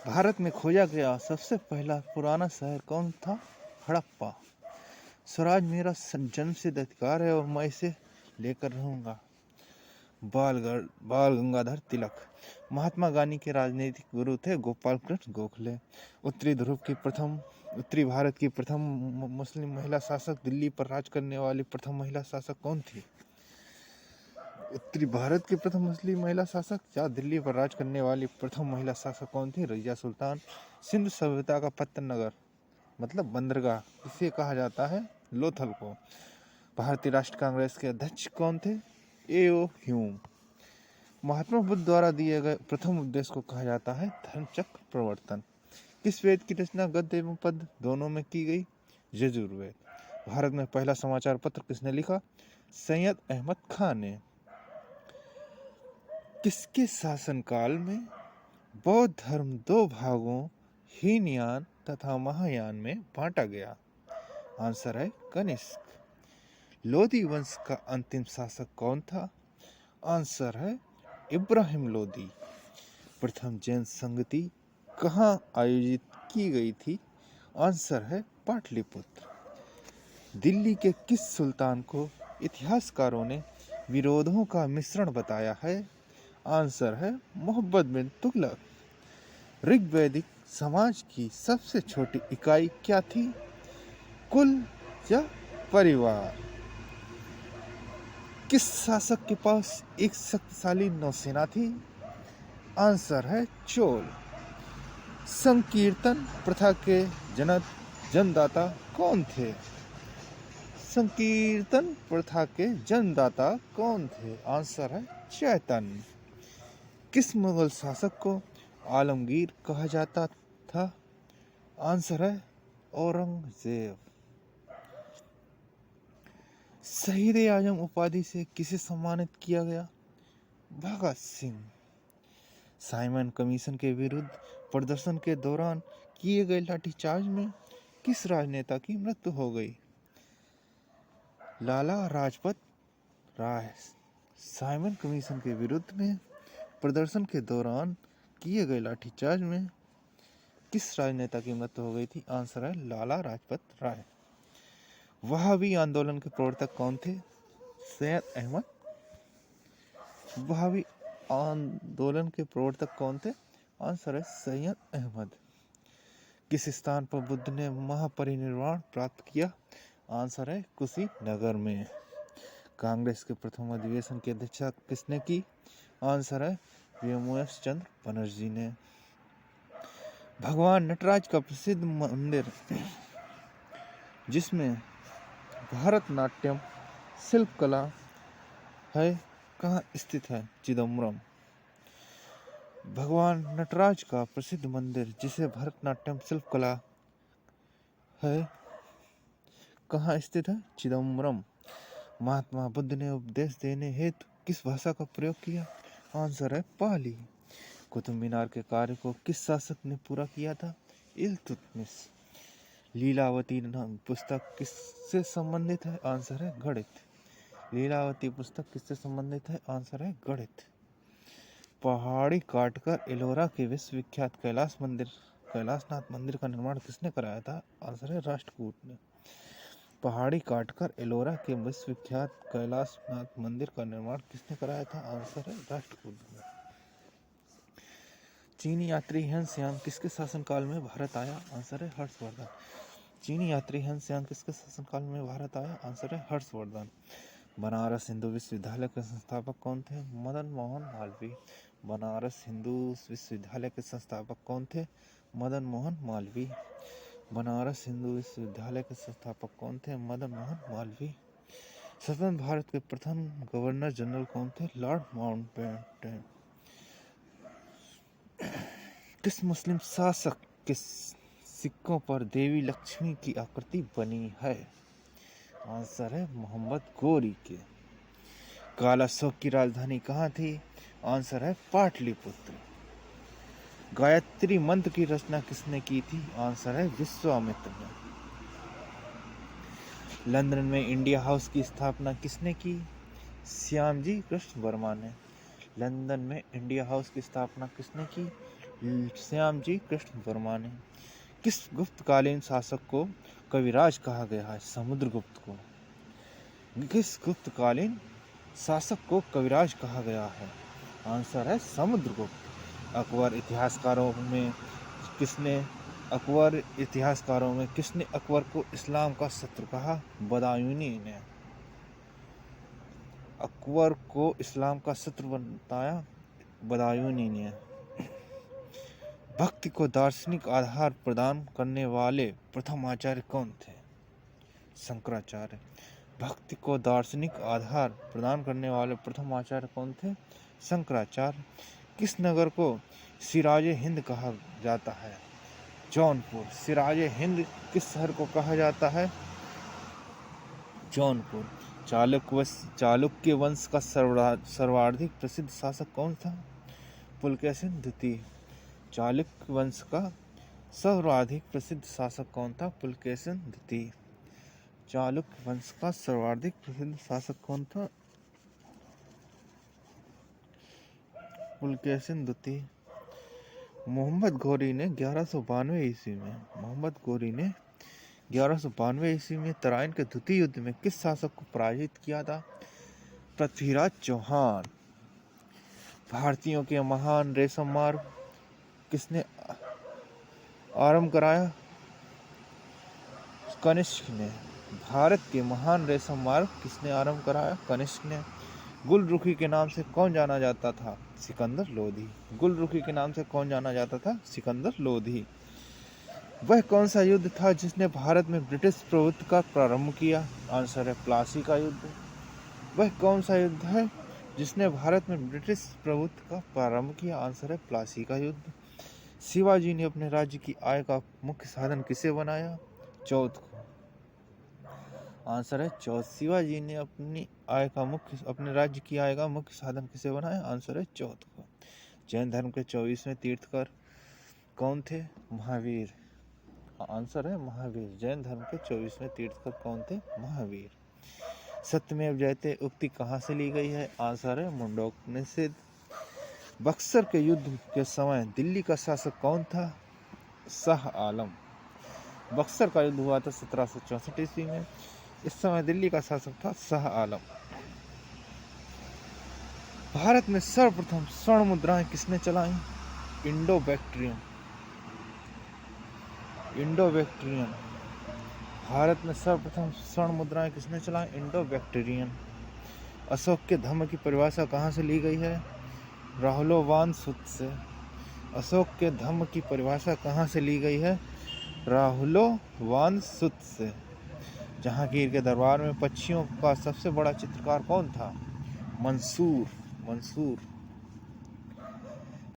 भारत में खोजा गया सबसे पहला पुराना शहर कौन था? हड़प्पा। स्वराज मेरा जन्मसिद्ध अधिकार है और मैं इसे लेकर रहूंगा। बाल गंगाधर तिलक। महात्मा गांधी के राजनीतिक गुरु थे गोपाल कृष्ण गोखले। उत्तरी भारत की प्रथम मुस्लिम महिला शासक, दिल्ली पर राज करने वाली प्रथम महिला शासक कौन थी? उत्तरी भारत की प्रथम मुस्लिम महिला शासक या दिल्ली पर राज करने वाली प्रथम महिला शासक कौन थी? रजिया सुल्तान। सिंधु सभ्यता का पत्तन नगर मतलब बंदरगाह इसे कहा जाता है? लोथल को। भारतीय राष्ट्र कांग्रेस के अध्यक्ष कौन थे? ए.ओ. ह्यूम। महात्मा बुद्ध द्वारा दिए गए प्रथम उपदेश को कहा जाता है धर्मचक्र प्रवर्तन। किस वेद की रचना गद्य एवं पद्य दोनों में की गई? यजुर्वेद। भारत में पहला समाचार पत्र किसने लिखा? सैयद अहमद खान ने। किसके शासनकाल में बौद्ध धर्म दो भागों हीनयान तथा महायान में बांटा गया? आंसर है कनिष्क। लोदी वंश का अंतिम शासक कौन था? आंसर है इब्राहिम लोदी। प्रथम जैन संगति कहाँ आयोजित की गई थी? आंसर है पाटलिपुत्र। दिल्ली के किस सुल्तान को इतिहासकारों ने विरोधों का मिश्रण बताया है? आंसर है मोहम्मद बिन तुगलक। ऋग्वैदिक समाज की सबसे छोटी इकाई क्या थी? कुल या परिवार? किस शासक के पास एक शक्तिशाली नौसेना थी? आंसर है चोल। संकीर्तन प्रथा के जन्मदाता कौन थे? संकीर्तन प्रथा के जन्मदाता कौन थे? आंसर है चैतन्य। किस मुगल शासक को आलमगीर कहा जाता था? आंसर है औरंगजेब। शहीद-ए-आजम उपाधि से किसे सम्मानित किया गया? भगत सिंह। साइमन कमीशन के विरुद्ध प्रदर्शन के दौरान किए गए लाठीचार्ज में किस राजनेता की मृत्यु हो गई? लाला लाजपत राय। साइमन कमीशन के विरुद्ध में प्रदर्शन के दौरान किए गए लाठीचार्ज में किस राजनेता की मृत्यु हो गई थी? आंसर है लाला लाजपत राय। वहाबी आंदोलन के प्रवर्तक कौन थे? सैयद अहमद। वहाबी आंदोलन के प्रवर्तक कौन थे? आंसर है सैयद अहमद। किस स्थान पर बुद्ध ने महापरिनिर्वाण प्राप्त किया? आंसर है कुशीनगर में। कांग्रेस के प्रथम अधिवेशन की अध्यक्षता किसने की? आंसर है व्योमकेश चंद्र बनर्जी ने। भगवान नटराज का प्रसिद्ध मंदिर जिसमें भारतनाट्यम शिल्पकला है कहाँ स्थित है? चिदम्बरम। भगवान नटराज का प्रसिद्ध मंदिर जिसे भरतनाट्यम शिल्पकला है कहाँ स्थित है? चिदम्बरम। महात्मा बुद्ध ने उपदेश देने हेतु किस भाषा का प्रयोग किया? आंसर है पाली। कुतुब मीनार के कार्य को किस शासक ने पूरा किया था? इल्तुतमिश। लीलावती पुस्तक किससे संबंधित है? आंसर है गणित। लीलावती पुस्तक किससे संबंधित है? आंसर है गणित। पहाड़ी काटकर एलोरा के विश्वविख्यात कैलाशनाथ मंदिर का निर्माण किसने कराया था? आंसर है राष्ट्रकूट ने। पहाड़ी काटकर एलोरा के विश्वविख्यात कैलाशनाथ मंदिर का निर्माण किसने कराया था? आंसर है राष्ट्रकूट ने। चीनी यात्री ह्वेन किसके शासनकाल में भारत आया? आंसर है हर्षवर्धन। चीनी यात्री ह्वेन किसके शासनकाल में भारत आया? आंसर है हर्षवर्धन। बनारस हिंदू विश्वविद्यालय के संस्थापक कौन थे? मदन मोहन मालवीय। बनारस हिंदू विश्वविद्यालय के संस्थापक कौन थे? मदन मोहन मालवीय। बनारस हिंदू विश्वविद्यालय के संस्थापक कौन थे? मदन मोहन मालवीय। स्वतंत्र भारत के प्रथम गवर्नर जनरल कौन थे? Lord Mountbatten. किस मुस्लिम शासक के सिक्कों पर देवी लक्ष्मी की आकृति बनी है? आंसर है मोहम्मद गोरी के। काला शोक की राजधानी कहाँ थी? आंसर है पाटलिपुत्र। गायत्री मंत्र की रचना किसने की थी? आंसर है विश्वामित्र ने। लंदन में इंडिया हाउस की स्थापना किसने की? श्यामजी कृष्ण वर्मा ने। लंदन में इंडिया हाउस की स्थापना किसने की? श्यामजी कृष्ण वर्मा ने। किस गुप्तकालीन शासक को कविराज कहा गया है? समुद्रगुप्त को। किस गुप्तकालीन शासक को कविराज कहा गया है? आंसर है समुद्रगुप्त। अकबर इतिहासकारों में किसने अकबर को इस्लाम का शत्रु कहा? बदायूनी ने। अकबर को इस्लाम का शत्रु बताया बदायूनी ने। भक्ति को दार्शनिक आधार प्रदान करने वाले प्रथम आचार्य कौन थे? शंकराचार्य। भक्ति को दार्शनिक आधार प्रदान करने वाले प्रथम आचार्य कौन थे? शंकराचार्य। किस नगर को सिराजे हिंद कहा जाता है? जौनपुर। सिराजे हिंद किस शहर को कहा जाता है? जौनपुर। चालुक्य वंश का सर्वाधिक प्रसिद्ध शासक कौन था? पुलकेशिन द्वितीय। चालुक्य वंश का सर्वाधिक प्रसिद्ध शासक कौन था? पुलकेशिन द्वितीय। चालुक्य वंश का सर्वाधिक प्रसिद्ध शासक कौन था? पुलकेशिन द्वितीय। मोहम्मद घोरी ने 1192 ईस्वी में तराइन के द्वितीय युद्ध में किस शासक को पराजित किया था? पृथ्वीराज चौहान। भारतीयों के महान रेशम मार्ग किसने आरंभ कराया? कनिष्क ने। भारत के महान रेशम मार्ग किसने आरंभ कराया? कनिष्क ने। गुलरुखी के नाम से कौन जाना जाता था? सिकंदर लोधी। गुलरुखी के नाम से कौन जाना जाता था? सिकंदर लोधी। वह कौन सा युद्ध था जिसने भारत में ब्रिटिश प्रभुत्व का प्रारंभ किया? आंसर है प्लासी का युद्ध। वह कौन सा युद्ध है जिसने भारत में ब्रिटिश प्रभुत्व का प्रारंभ किया? आंसर है प्लासी का युद्ध। शिवाजी ने अपने राज्य की आय का मुख्य साधन किसे बनाया? चौथ को। आंसर है चौथ। शिवाजी ने अपने राज्य की आय का मुख्य साधन किसे बनाया? आंसर है चौथ को। जैन धर्म के 24वें तीर्थकर कौन थे? महावीर। आंसर है महावीर। जैन धर्म के 24वें तीर्थकर कौन थे? महावीर। सत्यमेव जयते उक्ति कहाँ से ली गई है? आंसर है मुंडकोपनिषद। बक्सर के युद्ध के समय दिल्ली का शासक कौन था? शाह आलम। बक्सर का युद्ध हुआ था 1764 ईस्वी में। इस समय दिल्ली का शासक था शाह आलम। भारत में सर्वप्रथम स्वर्ण मुद्राएं किसने चलाई? Indo Bactrian. भारत में सर्वप्रथम स्वर्ण मुद्राएं किसने चलाई? Indo Bactrian. अशोक के धम्म की परिभाषा कहाँ से ली गई है? राहुलोवान सूत्र से। अशोक के धम्म की परिभाषा कहाँ से ली गई है? राहुलोवान सूत्र से। जहांगीर के दरबार में पक्षियों का सबसे बड़ा चित्रकार कौन था? मंसूर।